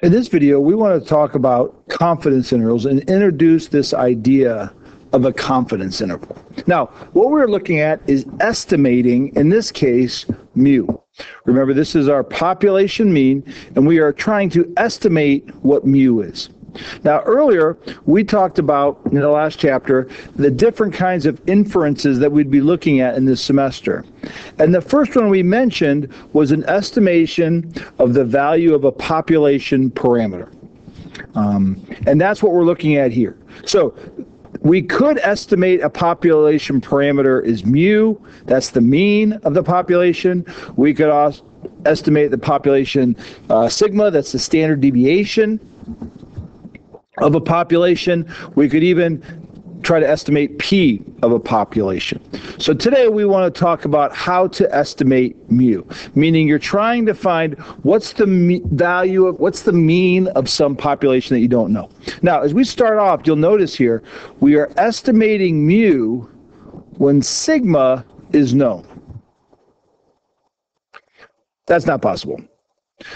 In this video, we want to talk about confidence intervals and introduce this idea of a confidence interval. Now, what we're looking at is estimating, in this case, mu. Remember, this is our population mean, and we are trying to estimate what mu is. Now, earlier, we talked about, in the last chapter, the different kinds of inferences that we'd be looking at in this semester. And the first one we mentioned was an estimation of the value of a population parameter. And that's what we're looking at here. So we could estimate a population parameter is mu. That's the mean of the population. We could also estimate the population sigma. That's the standard deviation of a population. We could even try to estimate P of a population. So today we want to talk about how to estimate mu, meaning you're trying to find what's the value of, what's the mean of some population that you don't know. Now, as we start off, you'll notice here, we are estimating mu when sigma is known. That's not possible.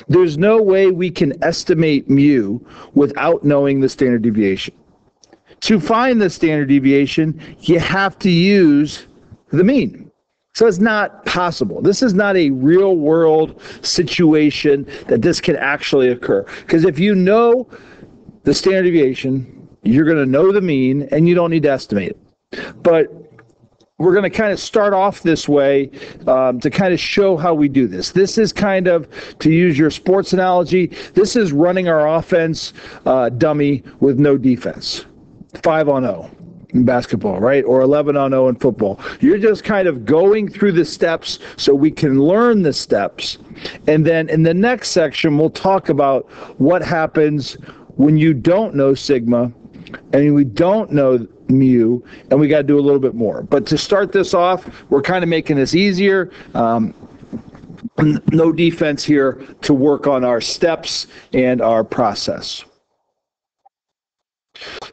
There's no way we can estimate mu without knowing the standard deviation. To find the standard deviation, you have to use the mean. So it's not possible. This is not a real world situation that this can actually occur. Because if you know the standard deviation, you're going to know the mean, and you don't need to estimate it. But we're going to kind of start off this way to kind of show how we do this. This is kind of, to use your sports analogy, this is running our offense dummy with no defense. 5-on-0 in basketball, right? Or 11-on-0 in football. You're just kind of going through the steps so we can learn the steps. And then in the next section, we'll talk about what happens when you don't know sigma and we don't know mu, and we got to do a little bit more. But to start this off, we're kind of making this easier. No defense here to work on our steps and our process.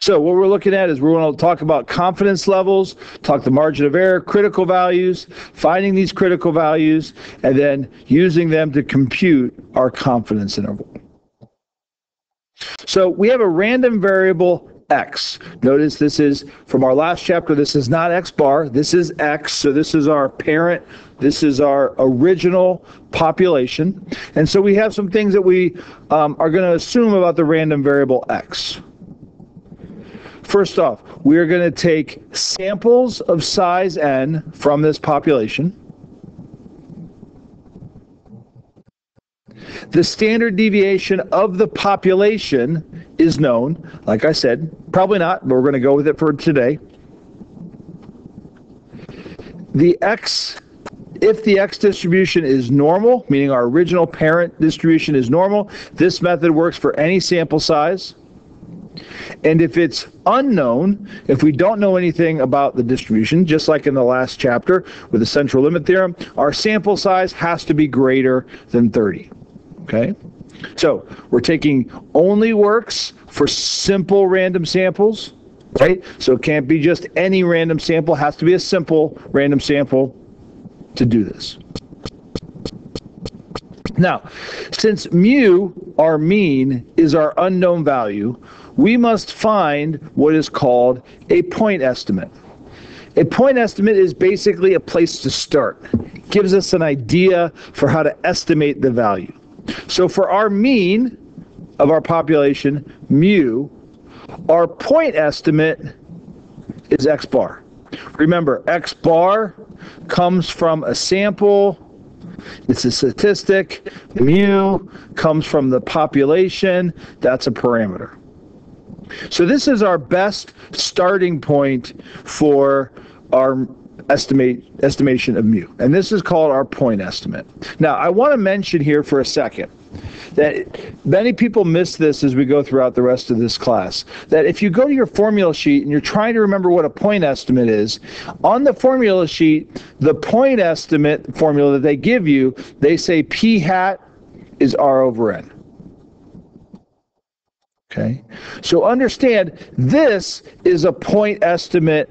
So what we're looking at is we want to talk about confidence levels, talk the margin of error, critical values, finding these critical values, and then using them to compute our confidence interval. So we have a random variable x. Notice this is from our last chapter. This is not x bar. This is x. So this is our parent. This is our original population. And so we have some things that we are going to assume about the random variable x. First off, we are going to take samples of size n from this population. The standard deviation of the population is known. Like I said, probably not, but we're going to go with it for today. The x, if the x distribution is normal, meaning our original parent distribution is normal, this method works for any sample size. And if it's unknown, if we don't know anything about the distribution, just like in the last chapter with the central limit theorem, our sample size has to be greater than 30. Okay? So we're taking only works for simple random samples, right? So it can't be just any random sample. It has to be a simple random sample to do this. Now, since mu, our mean, is our unknown value, we must find what is called a point estimate. A point estimate is basically a place to start. It gives us an idea for how to estimate the value. So for our mean of our population, mu, our point estimate is x bar. Remember, x bar comes from a sample. It's a statistic. Mu comes from the population. That's a parameter. So this is our best starting point for our estimation of mu. And this is called our point estimate. Now, I want to mention here for a second that many people miss this as we go throughout the rest of this class, that if you go to your formula sheet and you're trying to remember what a point estimate is, on the formula sheet, the point estimate formula that they give you, they say P hat is R over N. Okay? So understand, this is a point estimate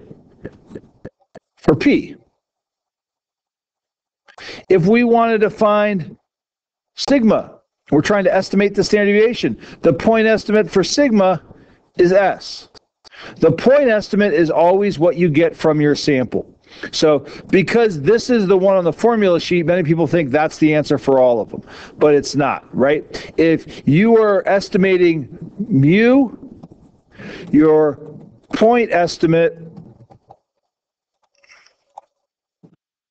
for P. If we wanted to find sigma We're trying to estimate the standard deviation. The point estimate for sigma is S. The point estimate is always what you get from your sample. So because this is the one on the formula sheet, many people think that's the answer for all of them, but it's not, right? If you are estimating mu, your point estimate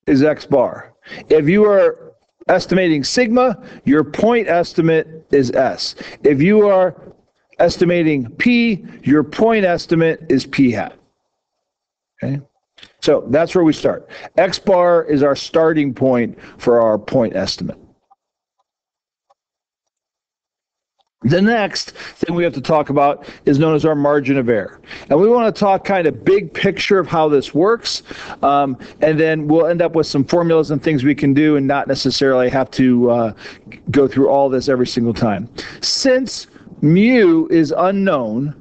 is X bar. If you are estimating sigma, your point estimate is S. If you are estimating P, your point estimate is P hat. Okay? So that's where we start. X bar is our starting point for our point estimate. The next thing we have to talk about is known as our margin of error. And we want to talk kind of big picture of how this works. And then we'll end up with some formulas and things we can do and not necessarily have to go through all this every single time. Since mu is unknown,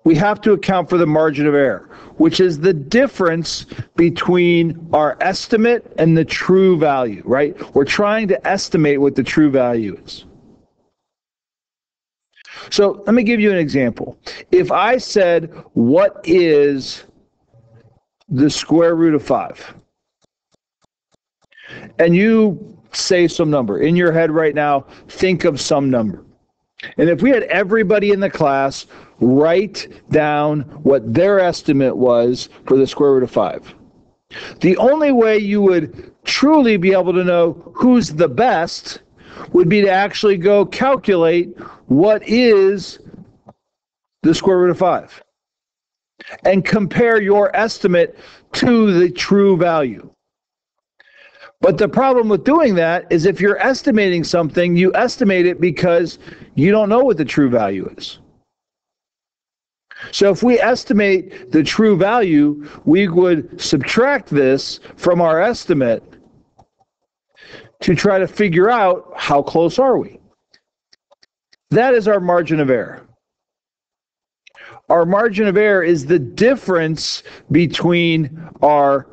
we have to account for the margin of error, which is the difference between our estimate and the true value, right? We're trying to estimate what the true value is. So let me give you an example. If I said, what is the square root of 5? And you say some number. In your head right now, think of some number. And if we had everybody in the class write down what their estimate was for the square root of 5, the only way you would truly be able to know who's the best would be to actually go calculate what is the square root of 5 and compare your estimate to the true value. But the problem with doing that is if you're estimating something, you estimate it because you don't know what the true value is. So if we estimate the true value, we would subtract this from our estimate to try to figure out how close are we. That is our margin of error. Our margin of error is the difference between our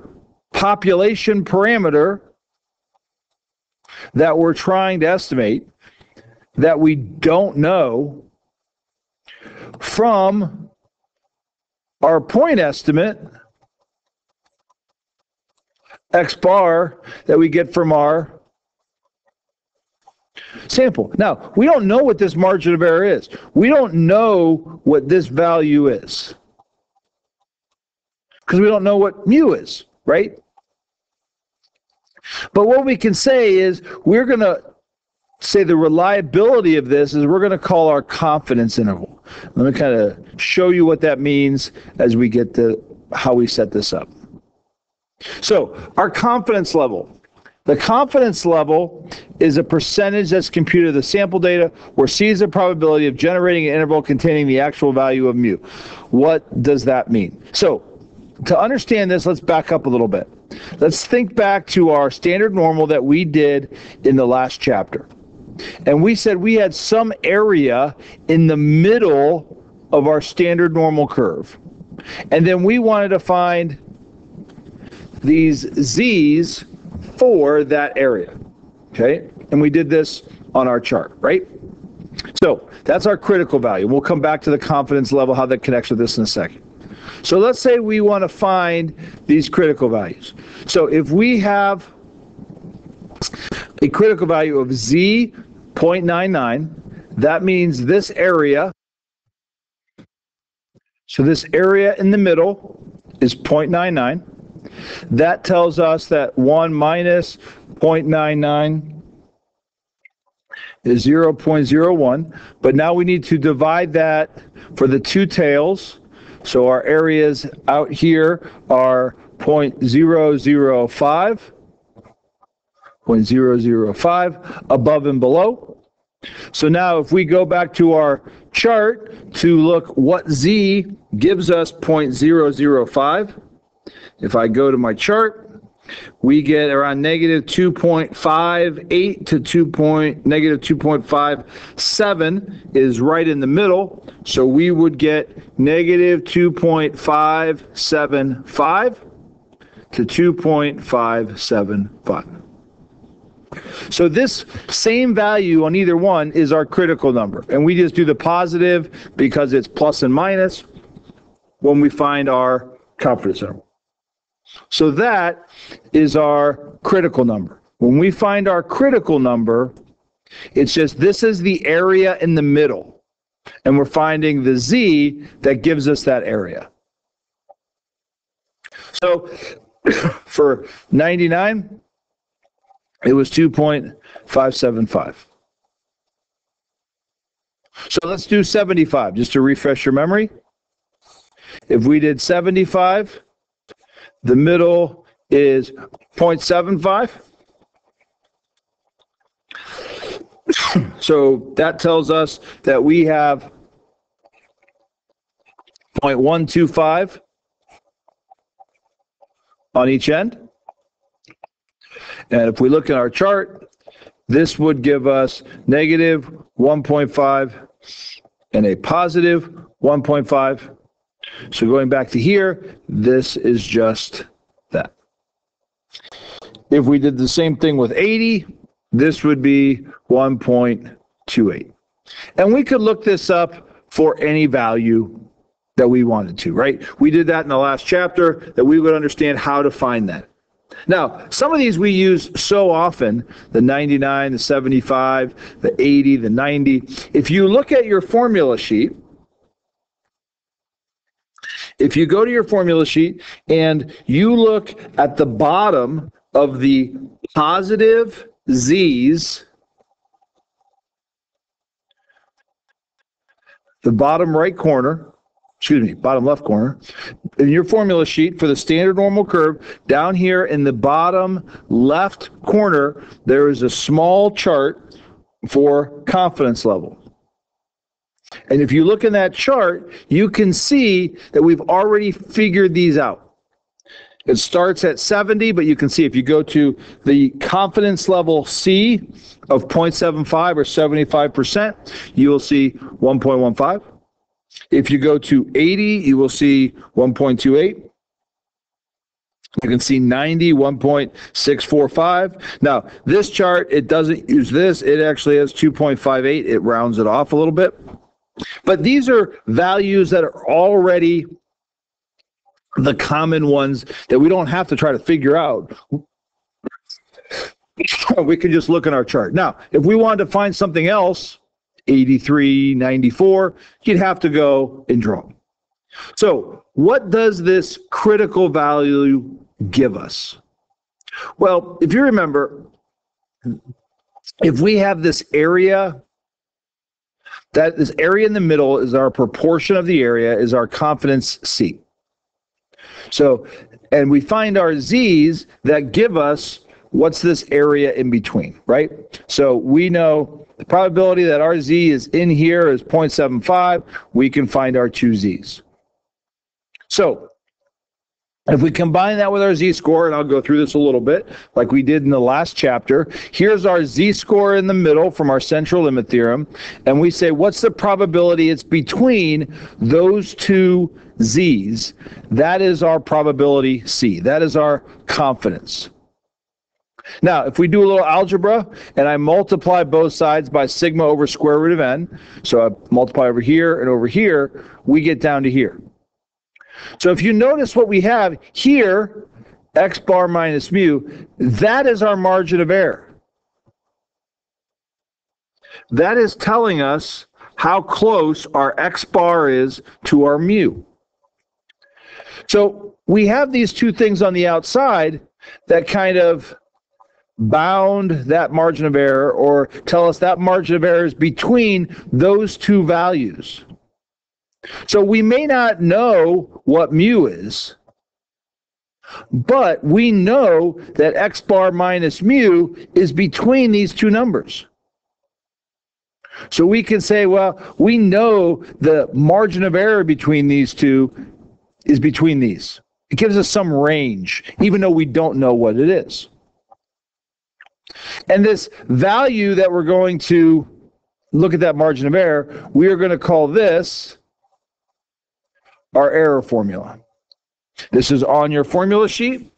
population parameter that we're trying to estimate that we don't know from our point estimate, X bar, that we get from our sample. Now, we don't know what this margin of error is. We don't know what this value is because we don't know what mu is, right? But what we can say is we're going to say the reliability of this is we're going to call our confidence interval. Let me kind of show you what that means as we get to how we set this up. So our confidence level. The confidence level is a percentage that's computed the sample data where C is the probability of generating an interval containing the actual value of mu. What does that mean? So to understand this, let's back up a little bit. Let's think back to our standard normal that we did in the last chapter. And we said we had some area in the middle of our standard normal curve. And then we wanted to find these z's for that area. Okay? And we did this on our chart, right? So that's our critical value. We'll come back to the confidence level, how that connects with this in a second. So let's say we want to find these critical values. So if we have a critical value of z 0.99, that means this area, so this area in the middle is 0.99. That tells us that 1 minus 0.99 is 0.01. But now we need to divide that for the two tails. So our areas out here are 0.005, 0.005 above and below. So now if we go back to our chart to look what z gives us 0.005, if I go to my chart, we get around negative 2.58 to negative 2.57 is right in the middle. So we would get negative 2.575 to 2.575. So this same value on either one is our critical number. And we just do the positive because it's plus and minus when we find our confidence interval. So that is our critical number. When we find our critical number, it's just this is the area in the middle. And we're finding the z that gives us that area. So for 99, it was 2.575. So let's do 75, just to refresh your memory. If we did 75, the middle is 0.75. So that tells us that we have 0.125 on each end. And if we look at our chart, this would give us negative 1.5 and a positive 1.5. So going back to here, this is just that. If we did the same thing with 80, this would be 1.28. And we could look this up for any value that we wanted to, right? We did that in the last chapter, that we would understand how to find that. Now, some of these we use so often, the 99, the 75, the 80, the 90. If you look at your formula sheet, if you go to your formula sheet and you look at the bottom of the positive z's, the bottom right corner, bottom left corner, in your formula sheet for the standard normal curve, down here in the bottom left corner, there is a small chart for confidence level. And if you look in that chart, you can see that we've already figured these out. It starts at 70, but you can see if you go to the confidence level C of 0.75 or 75%, you will see 1.15. If you go to 80, you will see 1.28. You can see 90, 1.645. Now, this chart, it doesn't use this. It actually has 2.58. It rounds it off a little bit. But these are values that are already the common ones that we don't have to try to figure out. We can just look in our chart. Now, if we wanted to find something else, 83, 94, you'd have to go and draw. So what does this critical value give us? Well, if you remember, if we have this area, that this area in the middle is our proportion of the area, is our confidence C. So, and we find our z's that give us what's this area in between, right? So we know the probability that our z is in here is 0.75. We can find our two z's. So if we combine that with our z-score, and I'll go through this a little bit like we did in the last chapter, here's our z-score in the middle from our central limit theorem, and we say what's the probability it's between those two z's. That is our probability C. That is our confidence. Now, if we do a little algebra and I multiply both sides by sigma over square root of n, so I multiply over here and over here, we get down to here. So if you notice what we have here, x bar minus mu, that is our margin of error. That is telling us how close our x bar is to our mu. So we have these two things on the outside that kind of bound that margin of error, or tell us that margin of error is between those two values. So we may not know what mu is, but we know that x bar minus mu is between these two numbers. So we can say, well, we know the margin of error between these two is between these. It gives us some range, even though we don't know what it is. And this value that we're going to look at, that margin of error, we are going to call this our error formula. This is on your formula sheet.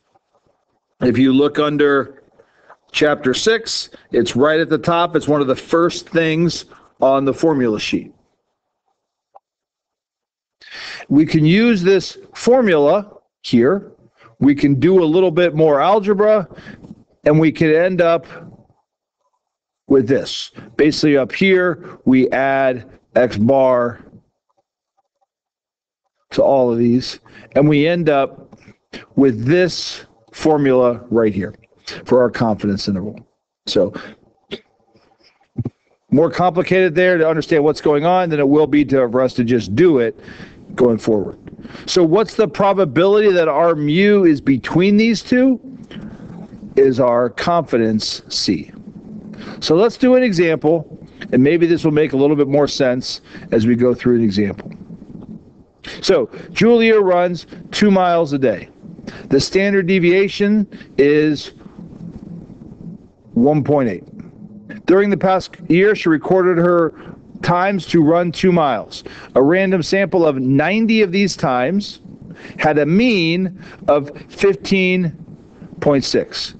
If you look under Chapter 6, it's right at the top. It's one of the first things on the formula sheet. We can use this formula here. We can do a little bit more algebra, and we can end up with this. Basically up here, we add x bar to all of these, and we end up with this formula right here for our confidence interval. So more complicated there to understand what's going on than it will be for us to just do it going forward. So what's the probability that our mu is between these two? Is our confidence C. So let's do an example, and maybe this will make a little bit more sense as we go through an example. So Julia runs 2 miles a day. The standard deviation is 1.8. During the past year, she recorded her times to run 2 miles. A random sample of 90 of these times had a mean of 15.6.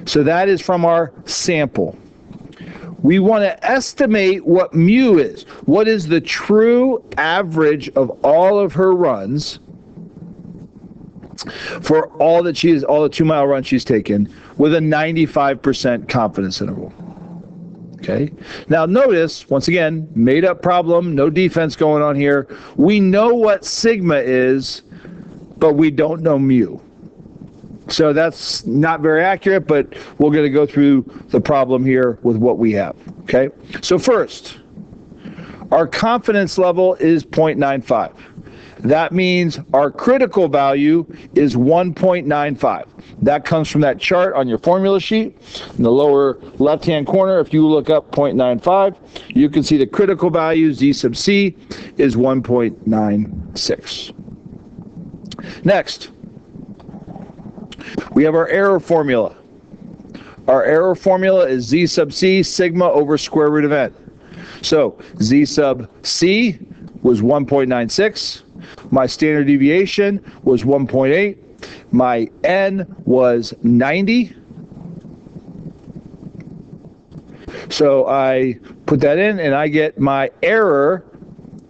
So that is from our sample. We want to estimate what mu is. What is the true average of all of her runs for all the 2 mile runs she's taken with a 95% confidence interval. Okay. Now notice, once again, made up problem, no defense going on here. We know what sigma is, but we don't know mu. So that's not very accurate, but we're going to go through the problem here with what we have. Okay. So first, our confidence level is 0.95. That means our critical value is 1.95. That comes from that chart on your formula sheet. In the lower left-hand corner, if you look up 0.95, you can see the critical value, Z sub C, is 1.96. Next, we have our error formula. Our error formula is Z sub C, sigma over square root of n. So Z sub C was 1.96. My standard deviation was 1.8. My n was 90. So I put that in, and I get my error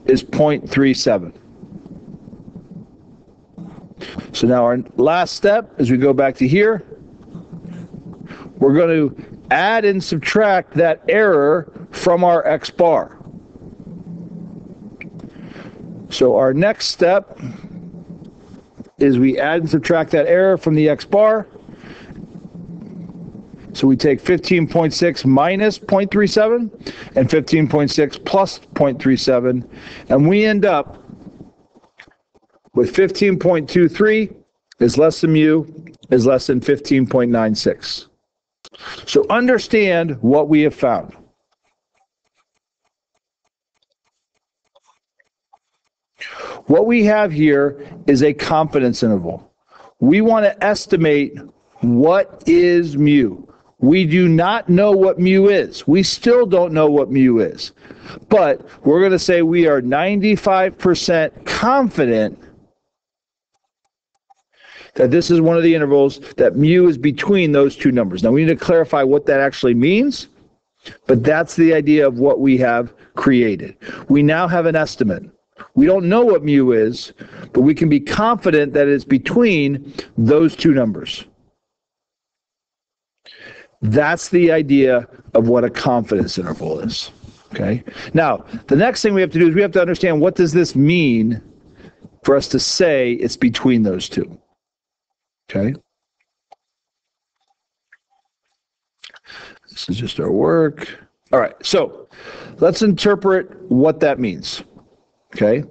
is 0.37. So now our last step, as we go back to here, we're going to add and subtract that error from our x bar. So our next step is we add and subtract that error from the x bar. So we take 15.6 minus 0.37 and 15.6 plus 0.37, and we end up with 15.23 is less than mu is less than 15.96. So understand what we have found. What we have here is a confidence interval. We want to estimate what is mu. We do not know what mu is. We still don't know what mu is. But we're going to say we are 95% confident that this is one of the intervals that mu is between those two numbers. Now we need to clarify what that actually means, but that's the idea of what we have created. We now have an estimate. We don't know what mu is, but we can be confident that it's between those two numbers. That's the idea of what a confidence interval is. Okay. Now, the next thing we have to do is we have to understand, what does this mean for us to say it's between those two? Okay. This is just our work. All right. So let's interpret what that means. Okay.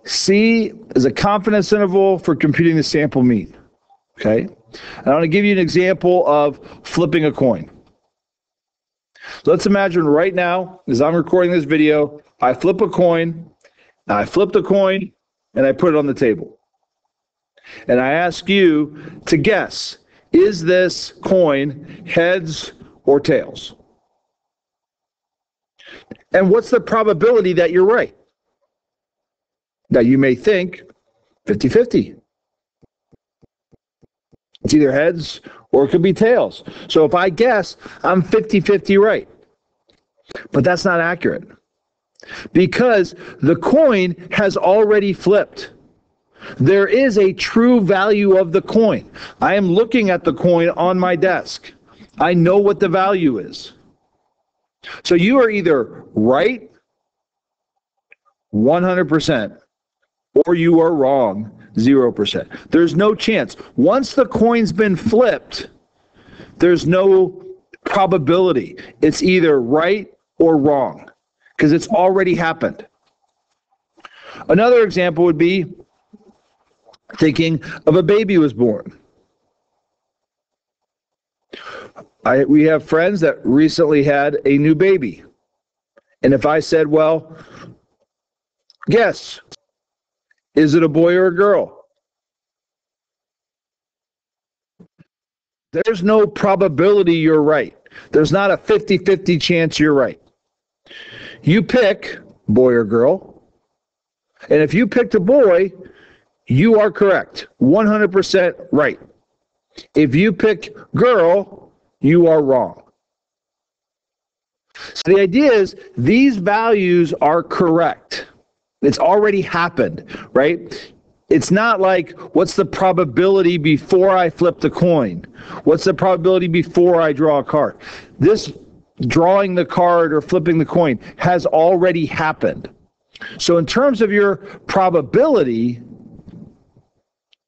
C is a confidence interval for computing the sample mean. Okay. And I want to give you an example of flipping a coin. Let's imagine right now, as I'm recording this video, I flip a coin, I flip the coin, and I put it on the table. And I ask you to guess, is this coin heads or tails? And what's the probability that you're right? Now you may think 50-50. It's either heads or it could be tails. So if I guess, I'm 50-50 right. But that's not accurate because the coin has already flipped. There is a true value of the coin. I am looking at the coin on my desk. I know what the value is. So you are either right 100% or you are wrong 0%. There's no chance. Once the coin's been flipped, there's no probability. It's either right or wrong because it's already happened. Another example would be thinking of a baby was born. We have friends that recently had a new baby. And if I said, well, guess, is it a boy or a girl? There's no probability you're right. There's not a 50-50 chance you're right. You pick boy or girl, and if you picked a boy, you are correct, 100% right. If you pick girl, you are wrong. So the idea is these values are correct. It's already happened, right? It's not like, what's the probability before I flip the coin? What's the probability before I draw a card? This drawing the card or flipping the coin has already happened. So in terms of your probability,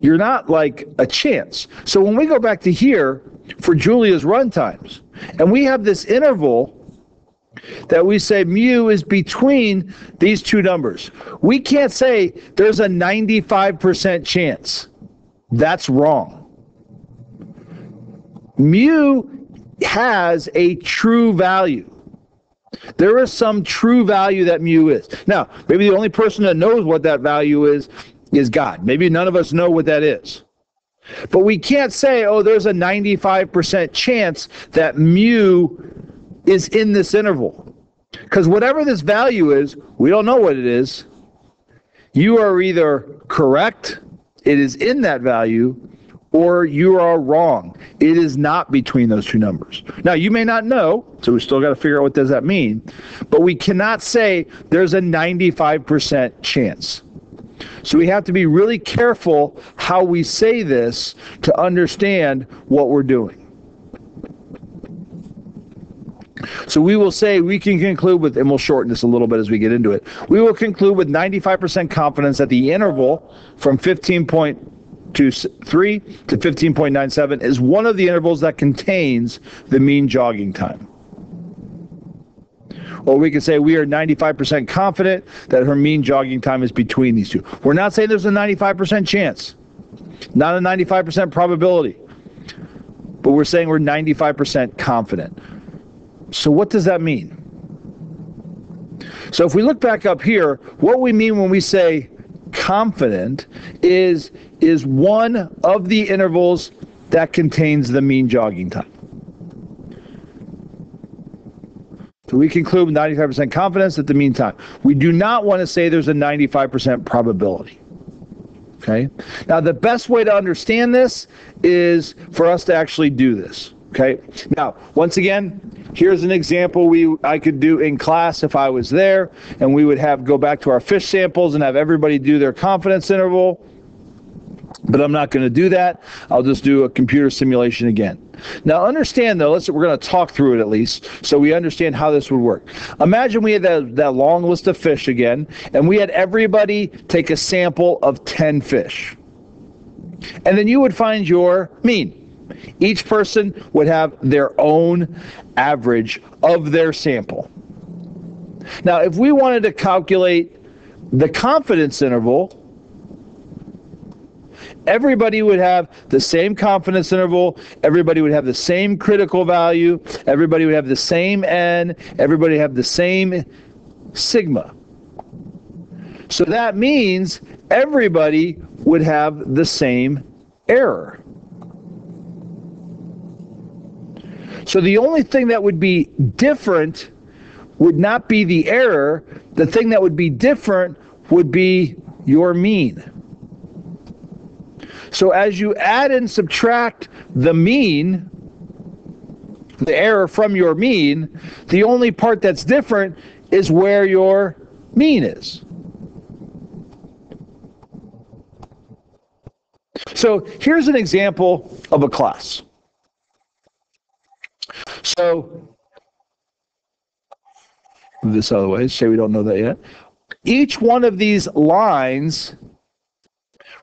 you're not like a chance. So when we go back to here for Julia's run times, and we have this interval that we say mu is between these two numbers. We can't say there's a 95% chance. That's wrong. Mu has a true value. There is some true value that mu is. Now, maybe the only person that knows what that value is God. Maybe none of us know what that is. But we can't say, oh, there's a 95% chance that mu is in this interval. Because whatever this value is, we don't know what it is. You are either correct, it is in that value, or you are wrong. It is not between those two numbers. Now, you may not know, so we still got to figure out what does that mean, but we cannot say there's a 95% chance. So we have to be really careful how we say this to understand what we're doing. So we will say, we can conclude with, and we'll shorten this a little bit as we get into it, we will conclude with 95% confidence that the interval from 15.23 to 15.97 is one of the intervals that contains the mean jogging time. Or we can say we are 95% confident that her mean jogging time is between these two. We're not saying there's a 95% chance, not a 95% probability, but we're saying we're 95% confident. So what does that mean? So if we look back up here, what we mean when we say confident is one of the intervals that contains the mean jogging time. So we conclude with 95% confidence at the mean time. We do not want to say there's a 95% probability. Okay? Now the best way to understand this is for us to actually do this. Okay? Now, once again, here's an example I could do in class if I was there, and we would go back to our fish samples and have everybody do their confidence interval. But I'm not going to do that. I'll just do a computer simulation again. Now understand though, we're going to talk through it at least so we understand how this would work. Imagine we had that long list of fish again, and we had everybody take a sample of 10 fish. And then you would find your mean. Each person would have their own average of their sample. Now, if we wanted to calculate the confidence interval, everybody would have the same confidence interval, everybody would have the same critical value, everybody would have the same n, everybody would have the same sigma. So that means everybody would have the same error. So the only thing that would be different would not be the error. The thing that would be different would be your mean. So as you add and subtract the mean, the error from your mean, the only part that's different is where your mean is. So here's an example of a class. So, move this out of the way, say we don't know that yet. Each one of these lines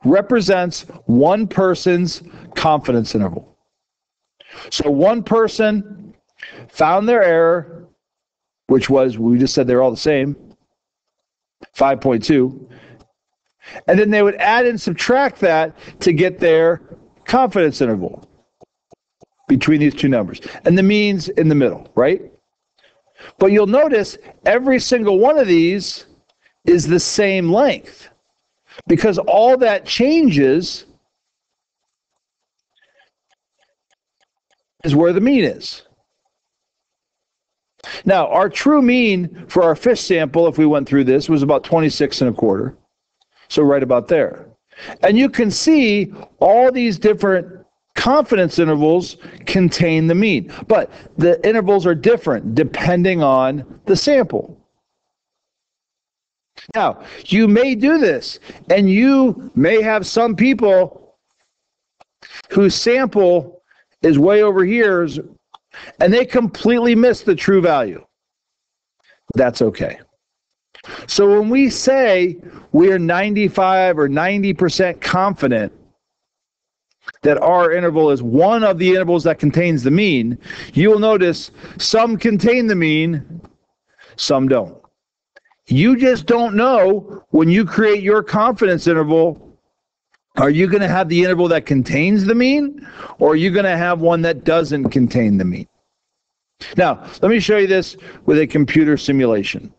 represents one person's confidence interval. So one person found their error, which was, we just said they're all the same, 5.2. And then they would add and subtract that to get their confidence interval between these two numbers. And the mean's in the middle, right? But you'll notice every single one of these is the same length, because all that changes is where the mean is. Now, our true mean for our fish sample, if we went through this, was about 26.25. So right about there. And you can see all these different confidence intervals contain the mean. But the intervals are different depending on the sample. Now, you may do this, and you may have some people whose sample is way over here, and they completely miss the true value. That's okay. So when we say we are 95 or 90% confident that our interval is one of the intervals that contains the mean, you will notice some contain the mean, some don't. You just don't know when you create your confidence interval, are you going to have the interval that contains the mean, or are you going to have one that doesn't contain the mean? Now, let me show you this with a computer simulation.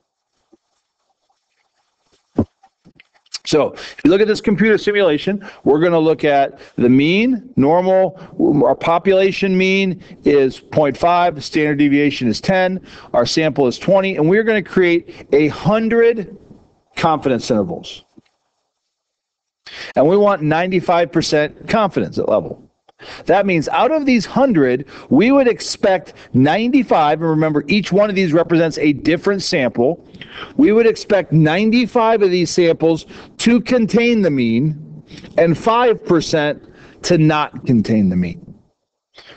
So, if you look at this computer simulation, we're going to look at the mean, normal. Our population mean is 0.5, the standard deviation is 10, our sample is 20, and we're going to create 100 confidence intervals. And we want 95% confidence at level. That means out of these 100, we would expect 95, and remember each one of these represents a different sample. We would expect 95 of these samples to contain the mean and 5% to not contain the mean.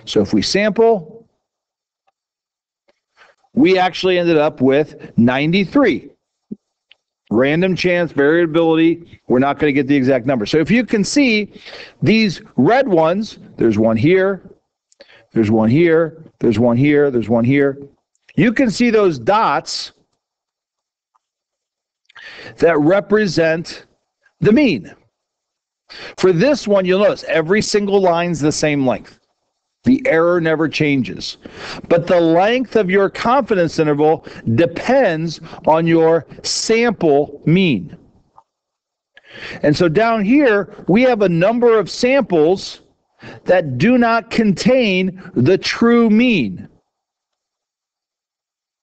So if we sample, we actually ended up with 93. Random chance, variability, we're not going to get the exact number. So if you can see these red ones, there's one here, there's one here, there's one here, there's one here. You can see those dots that represent the mean. For this one, you'll notice every single line's the same length. The error never changes. But the length of your confidence interval depends on your sample mean. And so down here, we have a number of samples that do not contain the true mean.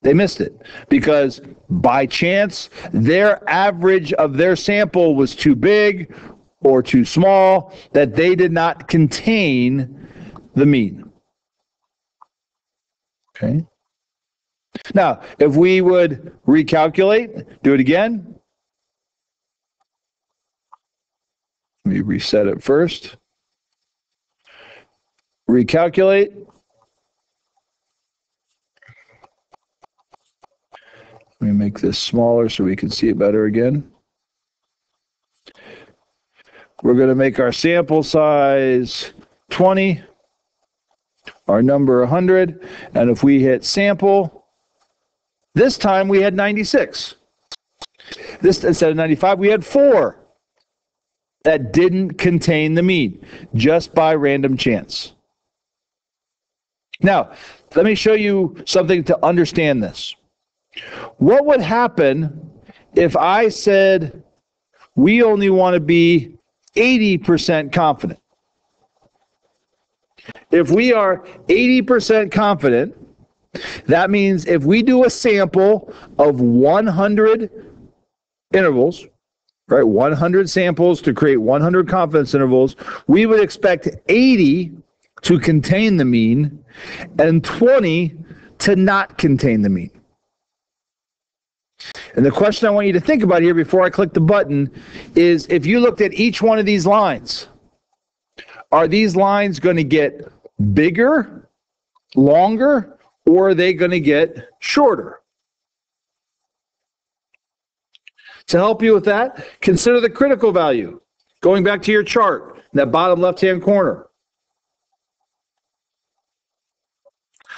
They missed it because by chance, their average of their sample was too big or too small, that they did not contain the mean. Okay. Now, if we would recalculate, do it again. Let me reset it first. Recalculate. Let me make this smaller so we can see it better again. We're going to make our sample size 20. Our number 100, and if we hit sample, this time we had 96. This, instead of 95, we had 4 that didn't contain the mean, just by random chance. Now, let me show you something to understand this. What would happen if I said we only want to be 80% confident? If we are 80% confident, that means if we do a sample of 100 intervals, right? 100 samples to create 100 confidence intervals. We would expect 80 to contain the mean and 20 to not contain the mean. And the question I want you to think about here before I click the button is, if you looked at each one of these lines, are these lines going to get bigger, longer, or are they going to get shorter? To help you with that, consider the critical value. Going back to your chart, that bottom left-hand corner.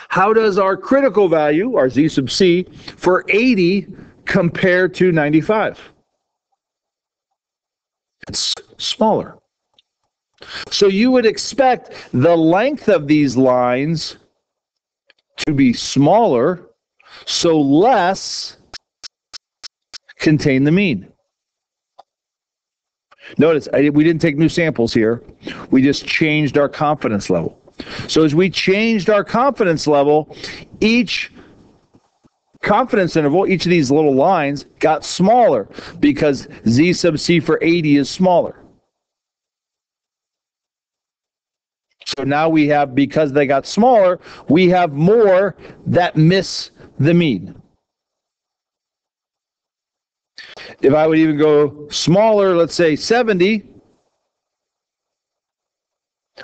How does our critical value, our Z sub C, for 80 compare to 95? It's smaller. So you would expect the length of these lines to be smaller, so less contain the mean. Notice, we didn't take new samples here. We just changed our confidence level. So as we changed our confidence level, each confidence interval, each of these little lines, got smaller because Z sub C for 80 is smaller. So now we have, because they got smaller, we have more that miss the mean. If I would even go smaller, let's say 70,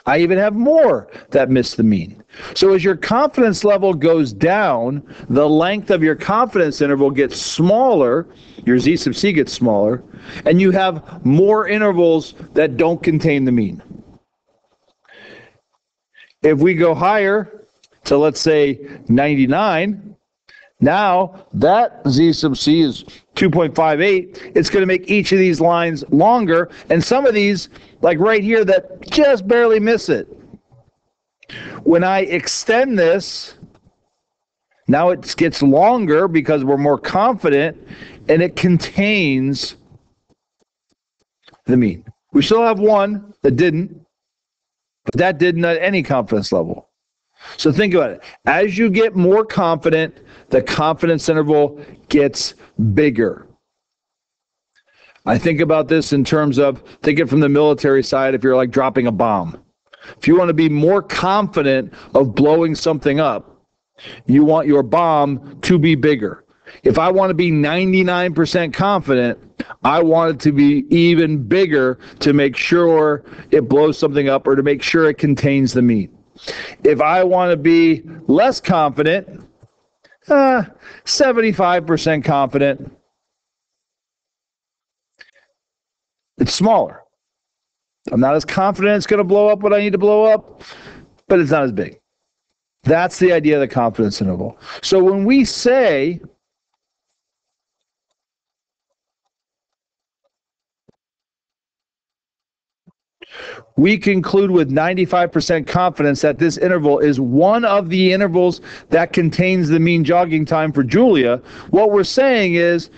I even have more that miss the mean. So as your confidence level goes down, the length of your confidence interval gets smaller, your Z sub C gets smaller, and you have more intervals that don't contain the mean. If we go higher to, let's say, 99, now that Z sub C is 2.58, it's going to make each of these lines longer, and some of these, like right here, that just barely miss it. When I extend this, now it gets longer because we're more confident, and it contains the mean. We still have one that didn't, but that didn't at any confidence level. So think about it. As you get more confident, the confidence interval gets bigger. I think about this in terms of, think it from the military side, if you're like dropping a bomb. If you want to be more confident of blowing something up, you want your bomb to be bigger. If I want to be 99% confident, I want it to be even bigger to make sure it blows something up or to make sure it contains the mean. If I want to be less confident, 75% confident, it's smaller. I'm not as confident it's going to blow up what I need to blow up, but it's not as big. That's the idea of the confidence interval. So when we say we conclude with 95% confidence that this interval is one of the intervals that contains the mean jogging time for Julia, what we're saying is,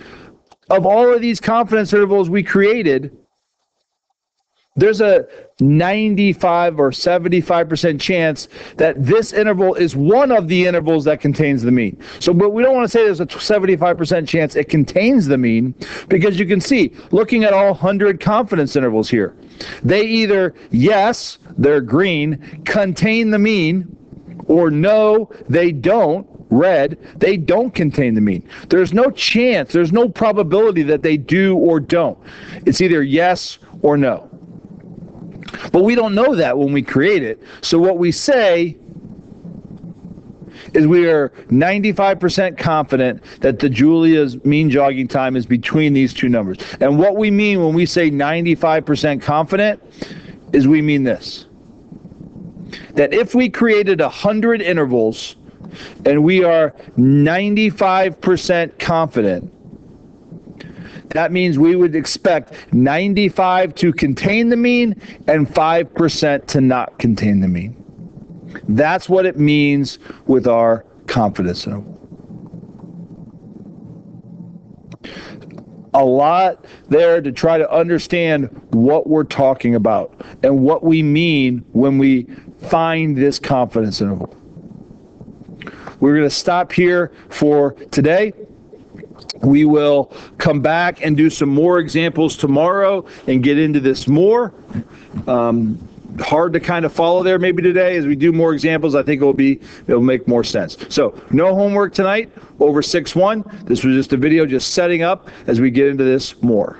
of all of these confidence intervals we created, there's a 95 or 75% chance that this interval is one of the intervals that contains the mean. So, but we don't want to say there's a 75% chance it contains the mean, because you can see, looking at all 100 confidence intervals here, they either, yes, they're green, contain the mean, or no, they don't, red, they don't contain the mean. There's no chance, there's no probability that they do or don't. It's either yes or no. But we don't know that when we create it. So what we say is we are 95% confident that the Julia's mean jogging time is between these two numbers. And what we mean when we say 95% confident is we mean this. That if we created 100 intervals and we are 95% confident, that means we would expect 95 to contain the mean and 5% to not contain the mean. That's what it means with our confidence interval. A lot there to try to understand what we're talking about and what we mean when we find this confidence interval. We're going to stop here for today. We will come back and do some more examples tomorrow and get into this more. Hard to kind of follow there maybe today. As we do more examples, I think it'll make more sense. So no homework tonight over 6-1. This was just a video just setting up as we get into this more.